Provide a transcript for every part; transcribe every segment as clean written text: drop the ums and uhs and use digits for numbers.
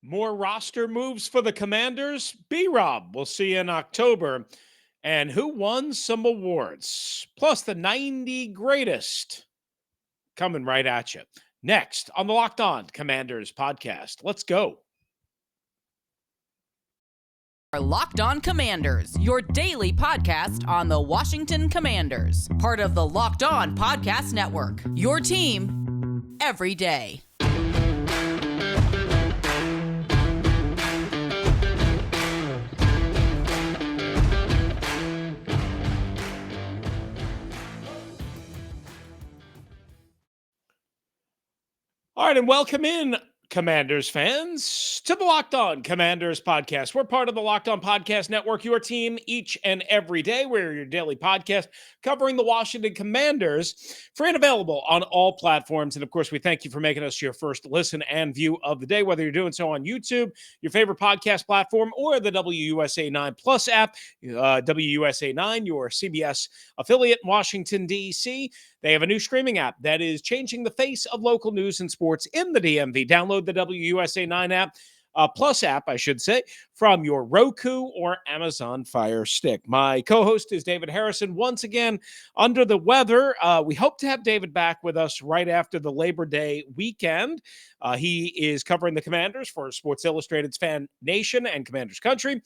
More roster moves for the Commanders? B-Rob, we'll see you in October. And who won some awards? Plus the 90 greatest coming right at you. Next on the Locked On Commanders podcast. Let's go. Locked On Commanders, your daily podcast on the Washington Commanders. Part of the Locked On Podcast Network, your team every day. All right, and welcome in, Commanders fans, to the Locked On Commanders podcast. We're part of the Locked On Podcast Network, your team each and every day. We're your daily podcast covering the Washington Commanders, free and available on all platforms. And of course, we thank you for making us your first listen and view of the day, whether you're doing so on YouTube, your favorite podcast platform, or the WUSA 9 Plus app. WUSA 9, your CBS affiliate in Washington, D.C. They have a new streaming app that is changing the face of local news and sports in the DMV. Download the WUSA 9 app, Plus app, I should say, from your Roku or Amazon Fire Stick. My co-host is David Harrison, once again under the weather. We hope to have David back with us right after the Labor Day weekend. He is covering the Commanders for Sports Illustrated's Fan Nation and Commanders Country.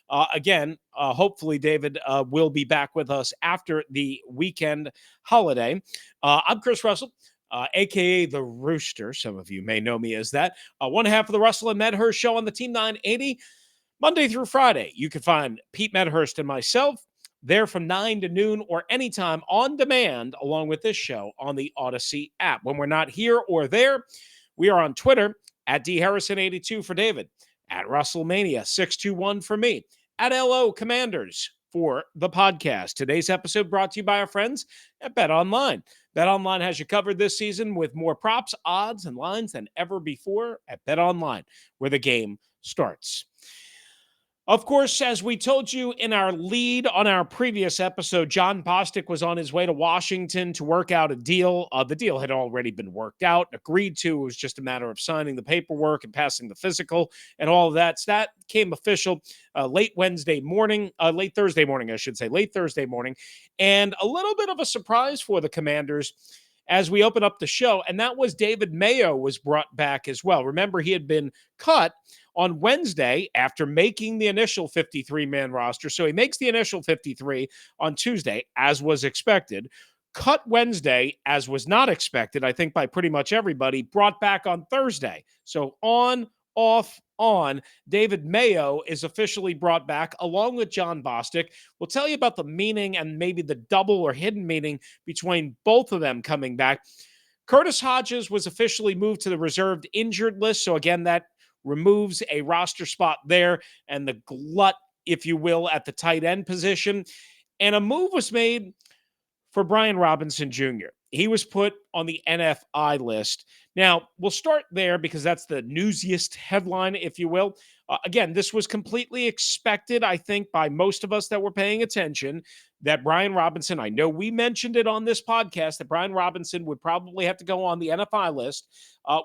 Hopefully David will be back with us after the weekend holiday. I'm Chris Russell, a.k.a. The Rooster. Some of you may know me as that. One half of the Russell and Medhurst show on the Team 980, Monday through Friday. You can find Pete Medhurst and myself there from 9 to noon or anytime on demand, along with this show on the Audacy app. When we're not here or there, we are on Twitter at DHarrison82 for David, at WrestleMania621 for me, at LO Commanders for the podcast. Today's episode brought to you by our friends at BetOnline. BetOnline has you covered this season with more props, odds, and lines than ever before at BetOnline, where the game starts. Of course, as we told you in our lead on our previous episode, John Bostic was on his way to Washington to work out a deal. The deal had already been worked out, agreed to. It was just a matter of signing the paperwork and passing the physical and all of that. So that came official late Thursday morning, I should say, late Thursday morning. And a little bit of a surprise for the Commanders as we open up the show, and that was David Mayo was brought back as well. Remember, he had been cut on Wednesday after making the initial 53-man roster. So he makes the initial 53 on Tuesday, as was expected. Cut Wednesday, as was not expected, I think by pretty much everybody, brought back on Thursday. So on, off, on, David Mayo is officially brought back along with John Bostic. We'll tell you about the meaning and maybe the double or hidden meaning between both of them coming back. Curtis Hodges was officially moved to the reserved injured list. So again, that removes a roster spot there and the glut, if you will, at the tight end position. And a move was made for Brian Robinson Jr. He was put on the NFI list. Now, we'll start there because that's the newsiest headline, if you will. Again, this was completely expected, I think, by most of us that were paying attention, that Brian Robinson, I know we mentioned it on this podcast, that Brian Robinson would probably have to go on the NFI list,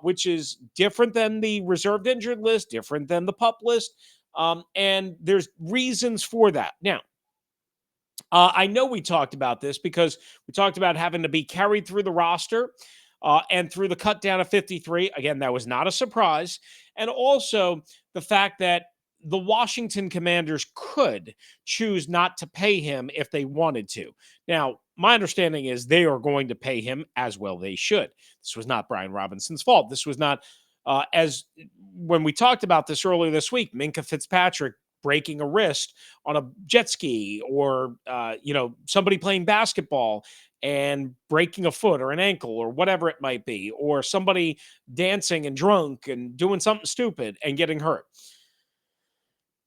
which is different than the reserved injured list, different than the PUP list, and there's reasons for that. Now, I know we talked about this because we talked about having to be carried through the roster and through the cut down of 53. Again, that was not a surprise. And also the fact that the Washington Commanders could choose not to pay him if they wanted to. Now, my understanding is they are going to pay him, as well they should. This was not Brian Robinson's fault. This was not, as when we talked about this earlier this week, Minkah Fitzpatrick breaking a wrist on a jet ski, or somebody playing basketball and breaking a foot or an ankle or whatever it might be, or somebody dancing and drunk and doing something stupid and getting hurt.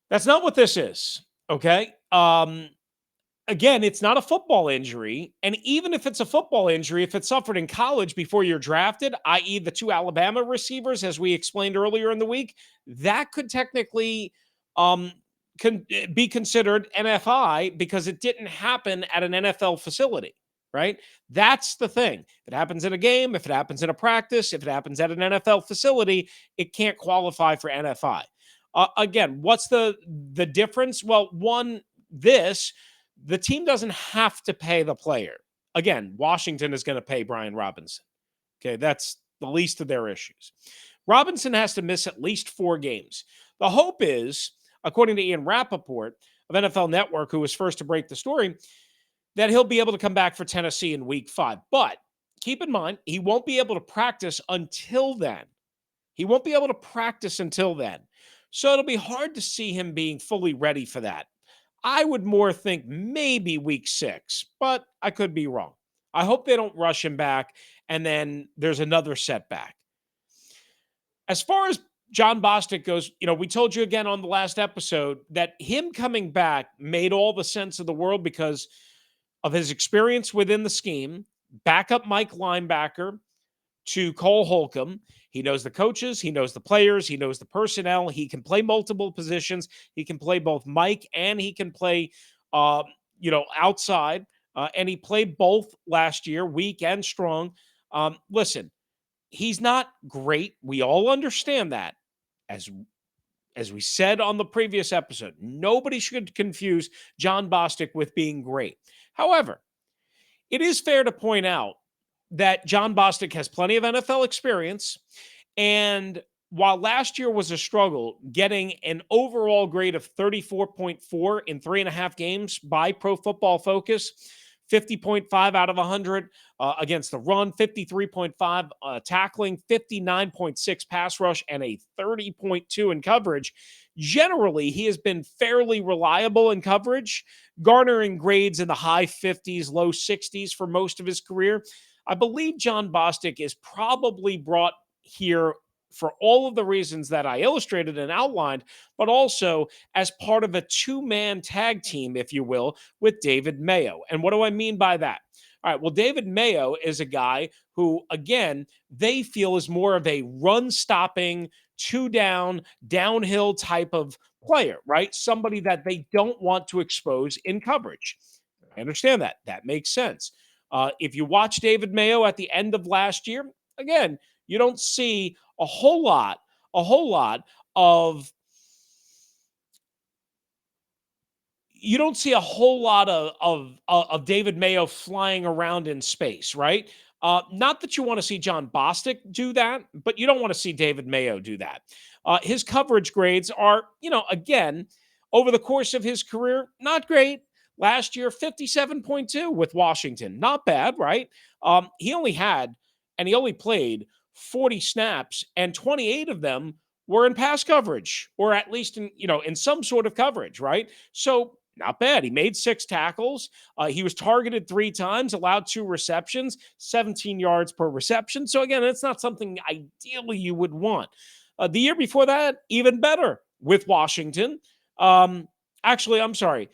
That's not what this is, okay? Again, it's not a football injury, and even if it's a football injury, if it's suffered in college before you're drafted, i.e. the two Alabama receivers, as we explained earlier in the week, that could technically can be considered NFI because it didn't happen at an NFL facility, right? That's the thing. If it happens in a game, if it happens in a practice, if it happens at an NFL facility, it can't qualify for NFI. Again, what's the difference? Well, one, the team doesn't have to pay the player. Again, Washington is going to pay Brian Robinson. Okay, that's the least of their issues. Robinson has to miss at least 4 games. The hope is, according to Ian Rappaport of NFL Network, who was first to break the story, that he'll be able to come back for Tennessee in week 5. But keep in mind, he won't be able to practice until then. So it'll be hard to see him being fully ready for that. I would more think maybe week 6, but I could be wrong. I hope they don't rush him back and then there's another setback. As far as John Bostic goes, we told you again on the last episode that him coming back made all the sense of the world because of his experience within the scheme, backup Mike linebacker to Cole Holcomb. He knows the coaches, he knows the players, he knows the personnel. He can play multiple positions. He can play both Mike and he can play, outside. And he played both last year, weak and strong. Listen, he's not great. We all understand that. As we said on the previous episode, nobody should confuse John Bostic with being great. However, it is fair to point out that John Bostic has plenty of NFL experience. And while last year was a struggle, getting an overall grade of 34.4 in 3.5 games by Pro Football Focus, 50.5 out of 100 against the run, 53.5 tackling, 59.6 pass rush, and a 30.2 in coverage. Generally, he has been fairly reliable in coverage, garnering grades in the high 50s, low 60s for most of his career. I believe John Bostic is probably brought here for all of the reasons that I illustrated and outlined, but also as part of a 2-man tag team, if you will, with David Mayo. And what do I mean by that? All right, well, David Mayo is a guy who, again, they feel is more of a run-stopping, 2-down, downhill type of player, right? Somebody that they don't want to expose in coverage. I understand that. That makes sense. If you watch David Mayo at the end of last year, again, you don't see a whole lot of David Mayo flying around in space, right? Not that you want to see John Bostic do that, but you don't want to see David Mayo do that. His coverage grades are, again, over the course of his career, not great. Last year, 57.2 with Washington. Not bad, right? He only played 40 snaps, and 28 of them were in pass coverage, or at least in some sort of coverage, right? So not bad. He made 6 tackles. He was targeted 3 times, allowed 2 receptions, 17 yards per reception. So again, it's not something ideally you would want. The year before that, even better with Washington. Actually, I'm sorry.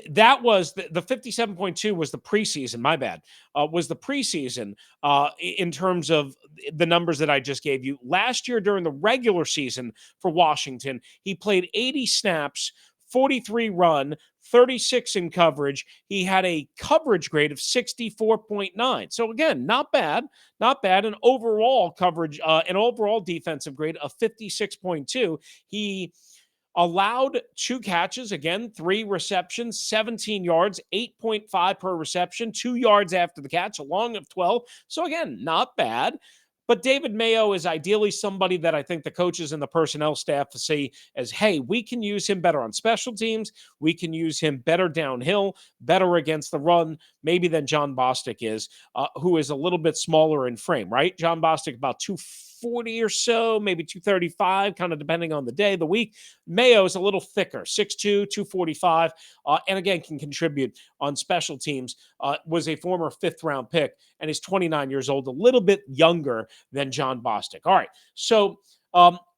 That was the 57.2 was the preseason. My bad. Was the preseason in terms of the numbers that I just gave you. Last year during the regular season for Washington, he played 80 snaps, 43 run, 36 in coverage. He had a coverage grade of 64.9. So again, not bad. An overall coverage, an overall defensive grade of 56.2. He allowed 2 catches, again, 3 receptions, 17 yards, 8.5 per reception, 2 yards after the catch, a long of 12. So again, not bad. But David Mayo is ideally somebody that I think the coaches and the personnel staff see as, hey, we can use him better on special teams. We can use him better downhill, better against the run, maybe than John Bostic is, who is a little bit smaller in frame, right? John Bostic about 240 or so, maybe 235, kind of depending on the day, the week. Mayo is a little thicker, 6'2", 245, and again, can contribute on special teams, was a former 5th-round pick, and is 29 years old, a little bit younger than John Bostic. All right, so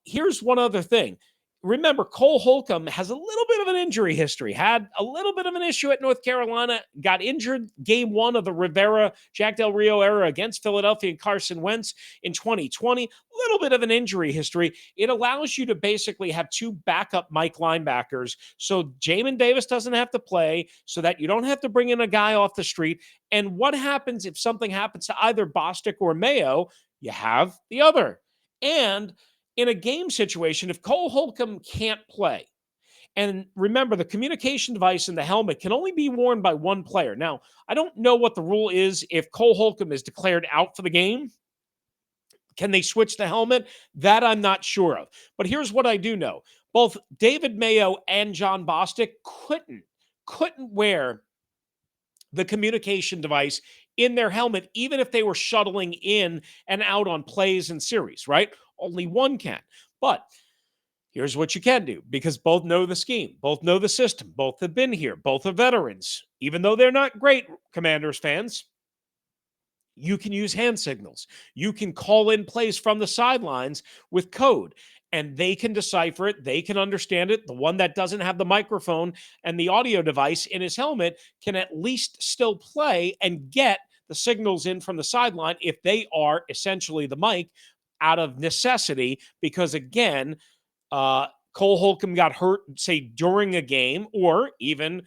here's one other thing. remember, Cole Holcomb has a little bit of an injury history, had a little bit of an issue at North Carolina, got injured game one of the Rivera, Jack Del Rio era against Philadelphia and Carson Wentz in 2020. A little bit of an injury history. It allows you to basically have two backup Mike linebackers so Jamin Davis doesn't have to play, so that you don't have to bring in a guy off the street. And what happens if something happens to either Bostic or Mayo? You have the other. And in a game situation, if Cole Holcomb can't play, and remember, the communication device in the helmet can only be worn by one player. Now, I don't know what the rule is if Cole Holcomb is declared out for the game. Can they switch the helmet? That I'm not sure of. But here's what I do know. Both David Mayo and John Bostic couldn't wear the communication device in their helmet, even if they were shuttling in and out on plays and series, right? Only one can. But here's what you can do, because both know the scheme, both know the system, both have been here, both are veterans. Even though they're not great Commanders fans, you can use hand signals. You can call in plays from the sidelines with code, and they can decipher it. They can understand it. The one that doesn't have the microphone and the audio device in his helmet can at least still play and get the signals in from the sideline if they are essentially the mic, out of necessity, because again, Cole Holcomb got hurt, say, during a game, or even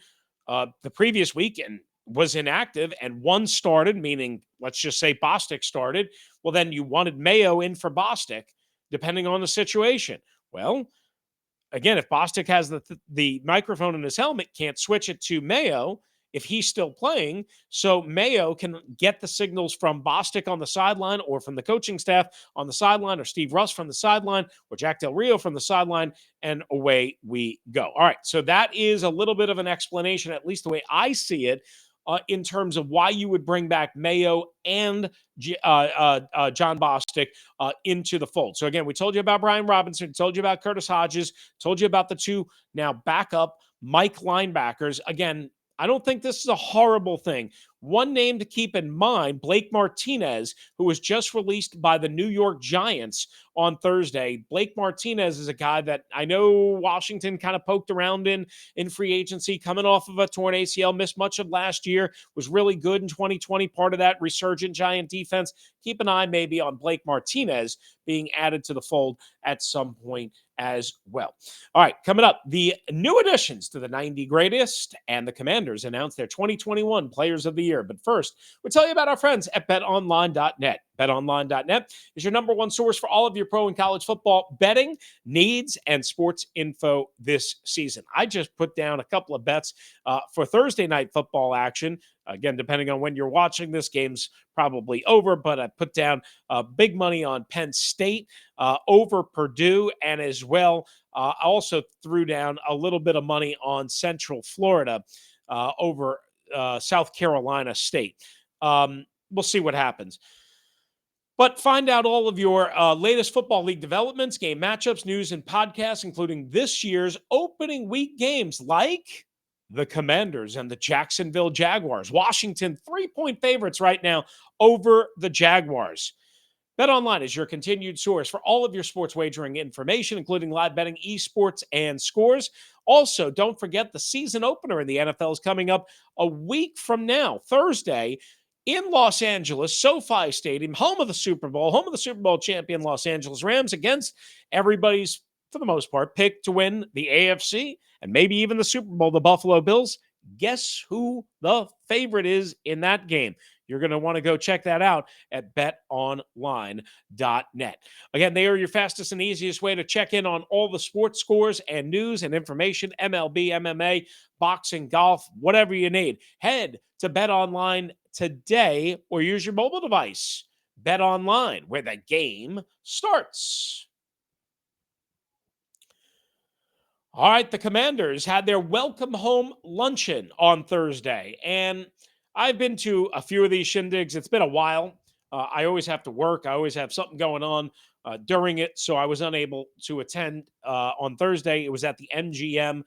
the previous week, and was inactive, and one started, meaning, let's just say Bostic started. Well, then you wanted Mayo in for Bostic, depending on the situation. Well, again, if Bostic has the microphone in his helmet, can't switch it to Mayo if he's still playing. So Mayo can get the signals from Bostic on the sideline, or from the coaching staff on the sideline, or Steve Russ from the sideline, or Jack Del Rio from the sideline, and away we go. All right, so that is a little bit of an explanation, at least the way I see it, in terms of why you would bring back Mayo and John Bostic into the fold. So again, we told you about Brian Robinson, told you about Curtis Hodges, told you about the two now backup Mike linebackers. Again, I don't think this is a horrible thing. One name to keep in mind, Blake Martinez, who was just released by the New York Giants on Thursday. Blake Martinez is a guy that I know Washington kind of poked around in free agency, coming off of a torn ACL, missed much of last year, was really good in 2020, part of that resurgent Giant defense. Keep an eye maybe on Blake Martinez being added to the fold at some point as well. All right, coming up, the new additions to the 90 Greatest, and the Commanders announced their 2021 Players of the Year. But first, we'll tell you about our friends at betonline.net. BetOnline.net is your number one source for all of your pro and college football betting needs and sports info this season. I just put down a couple of bets for Thursday night football action. Again, depending on when you're watching, this game's probably over, but I put down big money on Penn State over Purdue, and as well, I also threw down a little bit of money on Central Florida over South Carolina State. We'll see what happens. But find out all of your latest Football League developments, game matchups, news, and podcasts, including this year's opening week games like the Commanders and the Jacksonville Jaguars. Washington, 3-point favorites right now over the Jaguars. BetOnline is your continued source for all of your sports wagering information, including live betting, esports, and scores. Also, don't forget the season opener in the NFL is coming up a week from now, Thursday, in Los Angeles, SoFi Stadium, home of the Super Bowl champion Los Angeles Rams, against everybody's, for the most part, pick to win the AFC and maybe even the Super Bowl, the Buffalo Bills. Guess who the favorite is in that game? You're going to want to go check that out at betonline.net. Again, they are your fastest and easiest way to check in on all the sports scores and news and information, MLB, MMA, boxing, golf, whatever you need. Head to BetOnline today or use your mobile device. BetOnline, where the game starts. All right, the Commanders had their Welcome Home Luncheon on Thursday, and I've been to a few of these shindigs. It's been a while. I always have to work. I always have something going on during it, so I was unable to attend on Thursday. It was at the MGM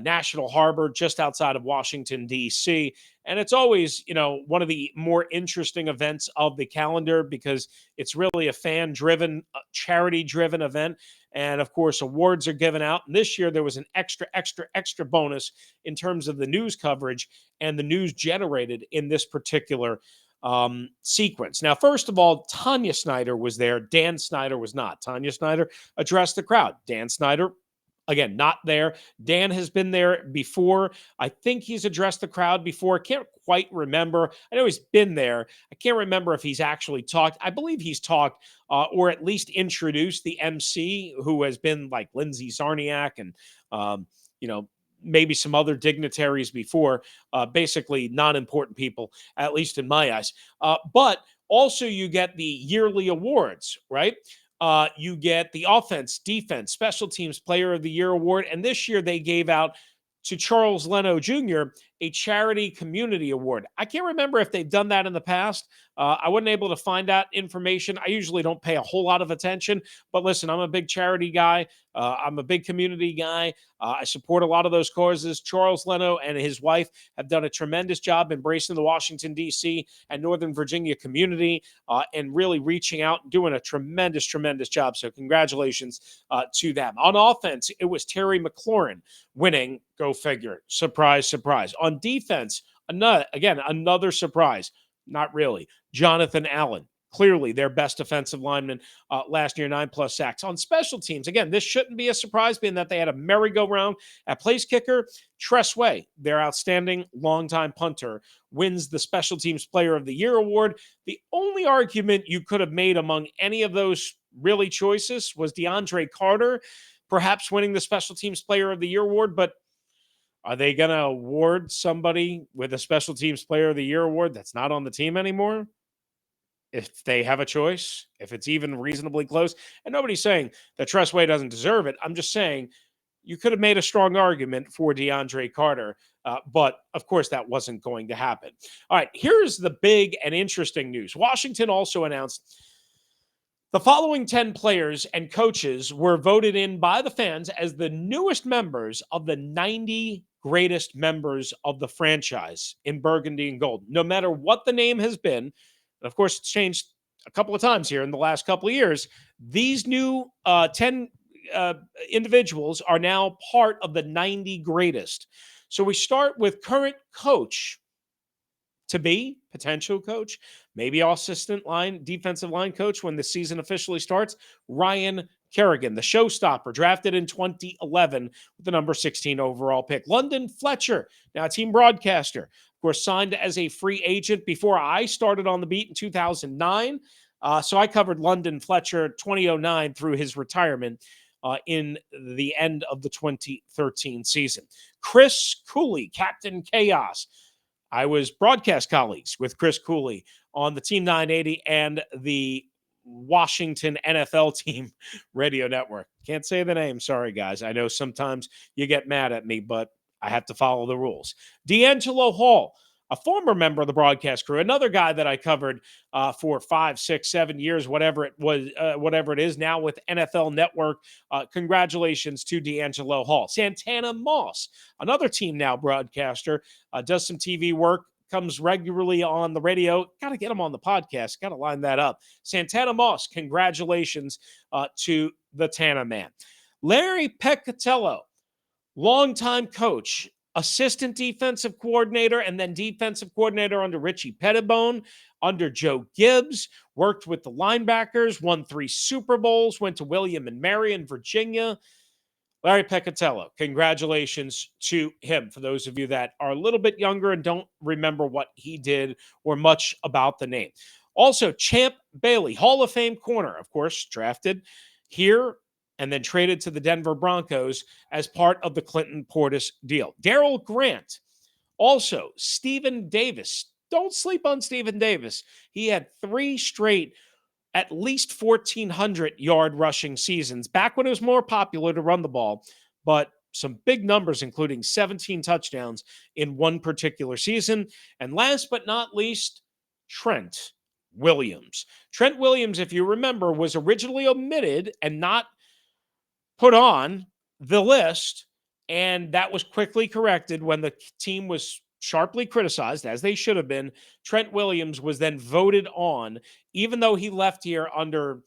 National Harbor, just outside of Washington, D.C., and it's always, one of the more interesting events of the calendar because it's really a fan-driven, charity-driven event. And of course, awards are given out. And this year, there was an extra bonus in terms of the news coverage and the news generated in this particular sequence. Now, first of all, Tanya Snyder was there. Dan Snyder was not. Tanya Snyder addressed the crowd. Dan Snyder, again, not there. Dan has been there before. I think he's addressed the crowd before. I can't quite remember. I know he's been there. I can't remember if he's actually talked. I believe he's talked or at least introduced the MC, who has been like Lindsay Zarniak and, maybe some other dignitaries before, basically non-important people, at least in my eyes. But also you get the yearly awards, right? You get the offense, defense, special teams player of the year award. And this year they gave out to Charles Leno Jr. a charity community award. I can't remember if they've done that in the past. I wasn't able to find that information. I usually don't pay a whole lot of attention, but listen, I'm a big charity guy. I'm a big community guy. I support a lot of those causes. Charles Leno and his wife have done a tremendous job embracing the Washington, D.C. and Northern Virginia community and really reaching out and doing a tremendous job. So congratulations to them. On offense, it was Terry McLaurin winning. Go figure. Surprise. On defense, another surprise. Not really. Jonathan Allen, clearly their best defensive lineman last year, 9+ sacks. On special teams, again, this shouldn't be a surprise, being that they had a merry-go-round at place kicker. Tress Way, their outstanding longtime punter, wins the Special Teams Player of the Year award. The only argument you could have made among any of those really choices was DeAndre Carter, perhaps winning the Special Teams Player of the Year award, but are they going to award somebody with a Special Teams Player of the Year award that's not on the team anymore? If they have a choice, if it's even reasonably close. And nobody's saying that Tress Way doesn't deserve it. I'm just saying you could have made a strong argument for DeAndre Carter, but of course that wasn't going to happen. All right, here's the big and interesting news. Washington also announced the following 10 players and coaches were voted in by the fans as the newest members of the 90 greatest members of the franchise in burgundy and gold. No matter what the name has been, and of course it's changed a couple of times here in the last couple of years, these new 10 individuals are now part of the 90 greatest. So we start with current coach, to be potential coach, maybe assistant defensive line coach when the season officially starts, Ryan Kerrigan, the showstopper, drafted in 2011 with the number 16 overall pick. London Fletcher, now a team broadcaster, of course, signed as a free agent before I started on the beat in 2009. So I covered London Fletcher 2009 through his retirement in the end of the 2013 season. Chris Cooley, Captain Chaos. I was broadcast colleagues with Chris Cooley on the Team 980 and the Washington NFL Team radio network. Can't say the name. Sorry, guys. I know sometimes you get mad at me, but I have to follow the rules. D'Angelo Hall, a former member of the broadcast crew, another guy that I covered for 5, 6, 7 years, whatever it was, whatever it is now with NFL Network. Congratulations to D'Angelo Hall. Santana Moss, another Team Now broadcaster, does some TV work, comes regularly on the radio. Got to get him on the podcast. Got to line that up. Santana Moss, congratulations to the Tana man. Larry Pekcatello, longtime coach, assistant defensive coordinator, and then defensive coordinator under Richie Pettibone, under Joe Gibbs, worked with the linebackers, won 3 Super Bowls, went to William and Mary in Virginia. Larry Pekcatello, congratulations to him. For those of you that are a little bit younger and don't remember what he did or much about the name. Also, Champ Bailey, Hall of Fame corner, of course, drafted here and then traded to the Denver Broncos as part of the Clinton Portis deal. Darrell Grant, also Stephen Davis. Don't sleep on Stephen Davis. He had 3 straight at least 1,400-yard rushing seasons, back when it was more popular to run the ball, but some big numbers, including 17 touchdowns in one particular season. And last but not least, Trent Williams. Trent Williams, if you remember, was originally omitted and not put on the list, and that was quickly corrected when the team was sharply criticized, as they should have been. Trent Williams was then voted on, even though he left here under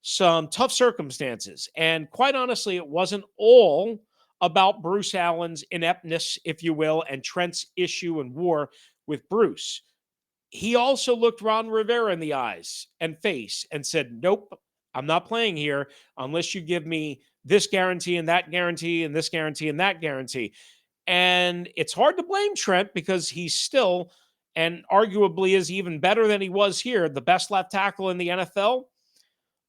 some tough circumstances. And quite honestly, it wasn't all about Bruce Allen's ineptness, if you will, and Trent's issue and war with Bruce. He also looked Ron Rivera in the eyes and face and said, nope, I'm not playing here unless you give me this guarantee and that guarantee and this guarantee and that guarantee. And it's hard to blame Trent because he's still, and arguably is even better than he was here, the best left tackle in the NFL.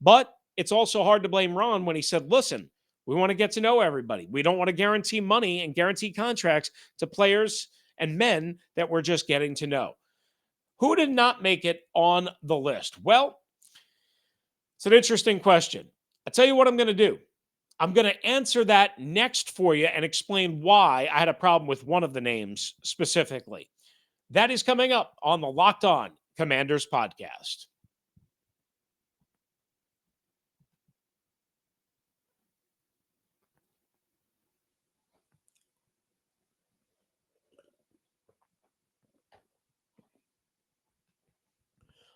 But it's also hard to blame Ron when he said, listen, we want to get to know everybody. We don't want to guarantee money and guarantee contracts to players and men that we're just getting to know. Who did not make it on the list? Well, it's an interesting question. I'll tell you what I'm going to do. I'm going to answer that next for you and explain why I had a problem with one of the names specifically. That is coming up on the Locked On Commanders podcast.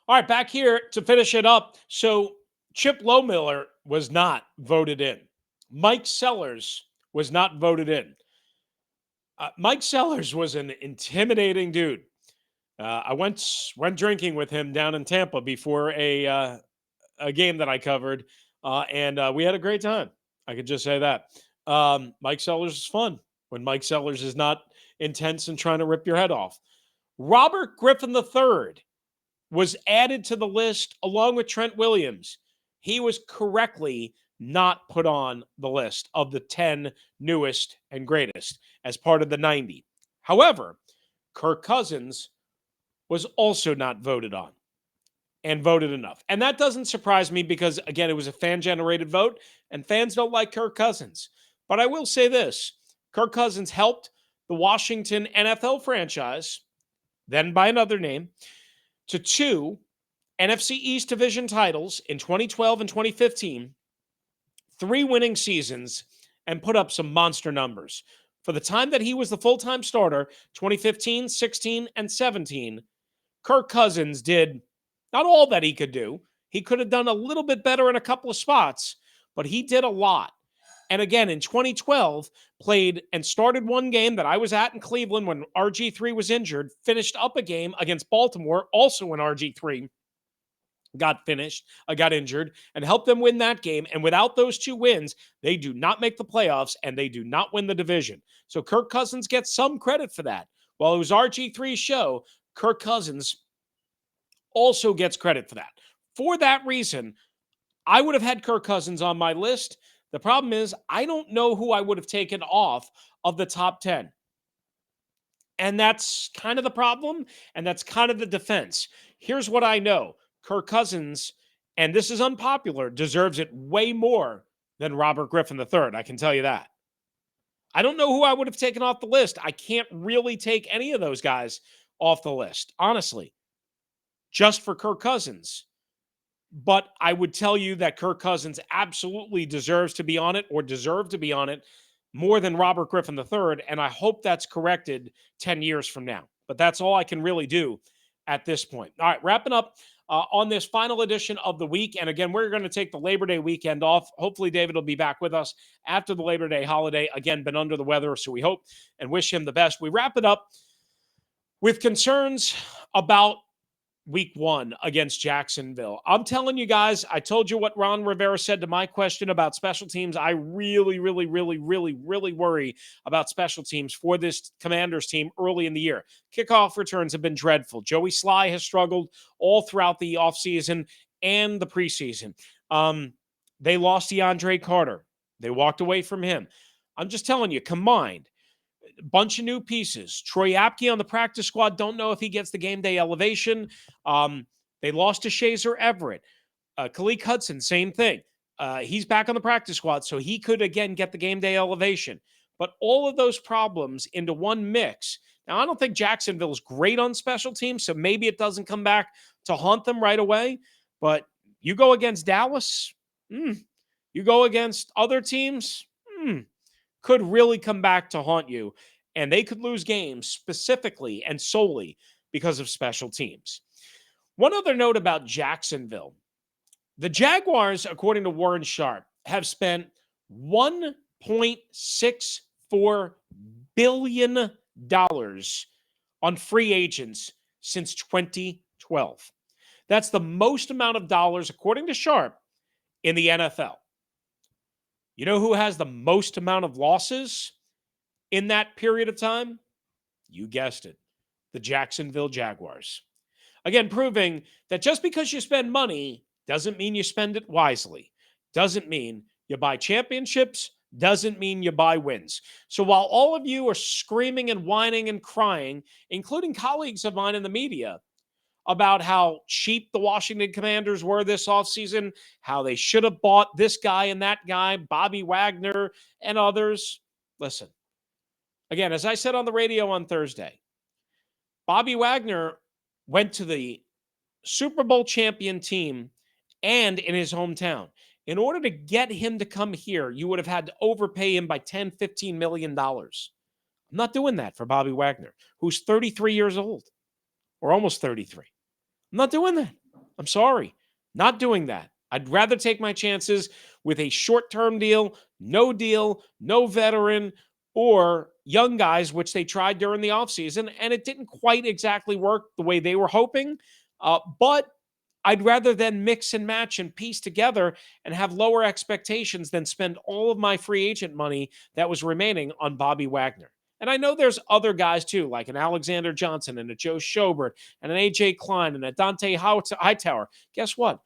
All right, back here to finish it up. So Chip Lowmiller was not voted in. Mike Sellers was not voted in. Mike Sellers was an intimidating dude. I went drinking with him down in Tampa before a game that I covered, and we had a great time. I could just say that. Mike Sellers is fun when Mike Sellers is not intense and trying to rip your head off. Robert Griffin III was added to the list along with Trent Williams. He was correctly not put on the list of the 10 newest and greatest as part of the 90. However, Kirk Cousins was also not voted on and voted enough. And that doesn't surprise me because, again, it was a fan-generated vote, and fans don't like Kirk Cousins. But I will say this. Kirk Cousins helped the Washington NFL franchise, then by another name, to 2 NFC East division titles in 2012 and 2015, 3 winning seasons, and put up some monster numbers. For the time that he was the full-time starter, 2015, 16, and 17, Kirk Cousins did not all that he could do. He could have done a little bit better in a couple of spots, but he did a lot. And again, in 2012, played and started one game that I was at in Cleveland when RG3 was injured, finished up a game against Baltimore, also when RG3 got injured, and helped them win that game. And without those 2 wins, they do not make the playoffs and they do not win the division. So Kirk Cousins gets some credit for that. While it was RG3's show, Kirk Cousins also gets credit for that. For that reason, I would have had Kirk Cousins on my list. The problem is I don't know who I would have taken off of the top 10. And that's kind of the problem, and that's kind of the defense. Here's what I know. Kirk Cousins, and this is unpopular, deserves it way more than Robert Griffin III. I can tell you that. I don't know who I would have taken off the list. I can't really take any of those guys off the list, honestly, just for Kirk Cousins. But I would tell you that Kirk Cousins absolutely deserves to be on it or deserved to be on it more than Robert Griffin III. And I hope that's corrected 10 years from now. But that's all I can really do at this point. All right, wrapping up on this final edition of the week. And again, we're going to take the Labor Day weekend off. Hopefully, David will be back with us after the Labor Day holiday. Again, been under the weather, so we hope and wish him the best. We wrap it up with concerns about Week 1 against Jacksonville. I'm telling you guys, I told you what Ron Rivera said to my question about special teams. I really worry about special teams for this Commanders team early in the year. Kickoff returns have been dreadful. Joey Sly has struggled all throughout the offseason and the preseason. They lost DeAndre Carter. They walked away from him. I'm just telling you, combined, bunch of new pieces. Troy Apke on the practice squad. Don't know if he gets the game day elevation. They lost to Shazer Everett. Khalid Hudson, same thing. He's back on the practice squad, so he could, again, get the game day elevation. But all of those problems into one mix. Now, I don't think Jacksonville's great on special teams, so maybe it doesn't come back to haunt them right away. But you go against Dallas, you go against other teams, could really come back to haunt you, and they could lose games specifically and solely because of special teams. One other note about Jacksonville. The Jaguars, according to Warren Sharp, have spent $1.64 billion on free agents since 2012. That's the most amount of dollars, according to Sharp, in the NFL. You know who has the most amount of losses in that period of time? You guessed it, the Jacksonville Jaguars. Again, proving that just because you spend money doesn't mean you spend it wisely. Doesn't mean you buy championships. Doesn't mean you buy wins. So while all of you are screaming and whining and crying, including colleagues of mine in the media, about how cheap the Washington Commanders were this offseason, how they should have bought this guy and that guy, Bobby Wagner and others. Listen, again, as I said on the radio on Thursday, Bobby Wagner went to the Super Bowl champion team and in his hometown. In order to get him to come here, you would have had to overpay him by $10, $15 million. I'm not doing that for Bobby Wagner, who's 33 years old or almost 33. I'm not doing that. I'm sorry. Not doing that. I'd rather take my chances with a short-term deal, no veteran, or young guys, which they tried during the offseason, and it didn't quite exactly work the way they were hoping. But I'd rather then mix and match and piece together and have lower expectations than spend all of my free agent money that was remaining on Bobby Wagner. And I know there's other guys too, like an Alexander Johnson and a Joe Schobert and an A.J. Klein and a Dante Hightower. Guess what?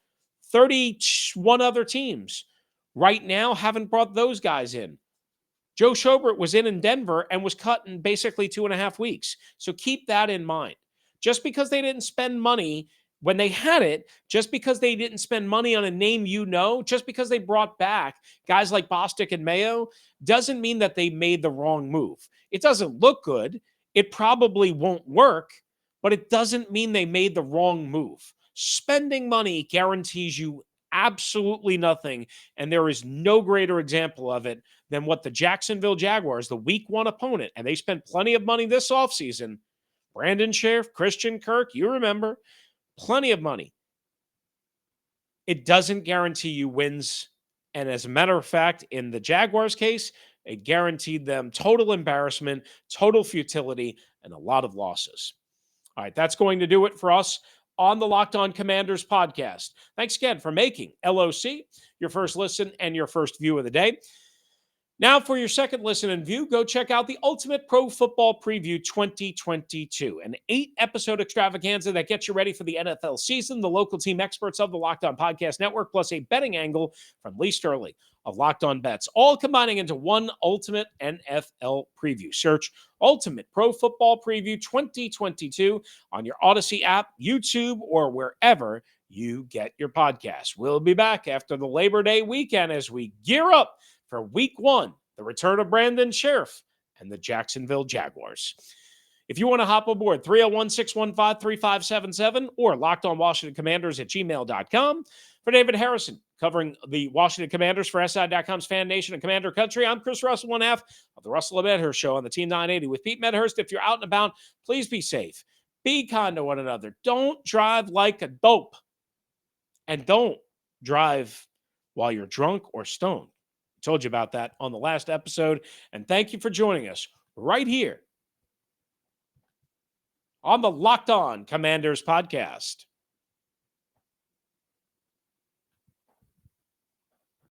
31 other teams right now haven't brought those guys in. Joe Schobert was in Denver and was cut in basically 2.5 weeks. So keep that in mind. Just because they didn't spend money when they had it, just because they didn't spend money on a name you know, just because they brought back guys like Bostic and Mayo, doesn't mean that they made the wrong move. It doesn't look good. It probably won't work, but it doesn't mean they made the wrong move. Spending money guarantees you absolutely nothing, and there is no greater example of it than what the Jacksonville Jaguars, the week one opponent, and they spent plenty of money this offseason. Brandon Scherff, Christian Kirk, you remember, plenty of money. It doesn't guarantee you wins. And as a matter of fact, in the Jaguars case, it guaranteed them total embarrassment, total futility, and a lot of losses. All right, that's going to do it for us on the Locked On Commanders podcast. Thanks again for making LOC your first listen and your first view of the day. Now, for your second listen and view, go check out the Ultimate Pro Football Preview 2022, an 8-episode extravaganza that gets you ready for the NFL season, the local team experts of the Locked On Podcast Network, plus a betting angle from Lee Sterling of Locked On Bets, all combining into one ultimate NFL preview. Search Ultimate Pro Football Preview 2022 on your Audacy app, YouTube, or wherever you get your podcasts. We'll be back after the Labor Day weekend as we gear up for week one, the return of Brandon Scherff and the Jacksonville Jaguars. If you want to hop aboard, 301-615-3577 or lockedonwashingtoncommanders@gmail.com. For David Harrison, covering the Washington Commanders for SI.com's Fan Nation and Commander Country, I'm Chris Russell, one half of the Russell and Medhurst Show on the Team 980 with Pete Medhurst. If you're out and about, please be safe. Be kind to one another. Don't drive like a dope. And don't drive while you're drunk or stoned. Told you about that on the last episode. And thank you for joining us right here on the Locked On Commanders podcast.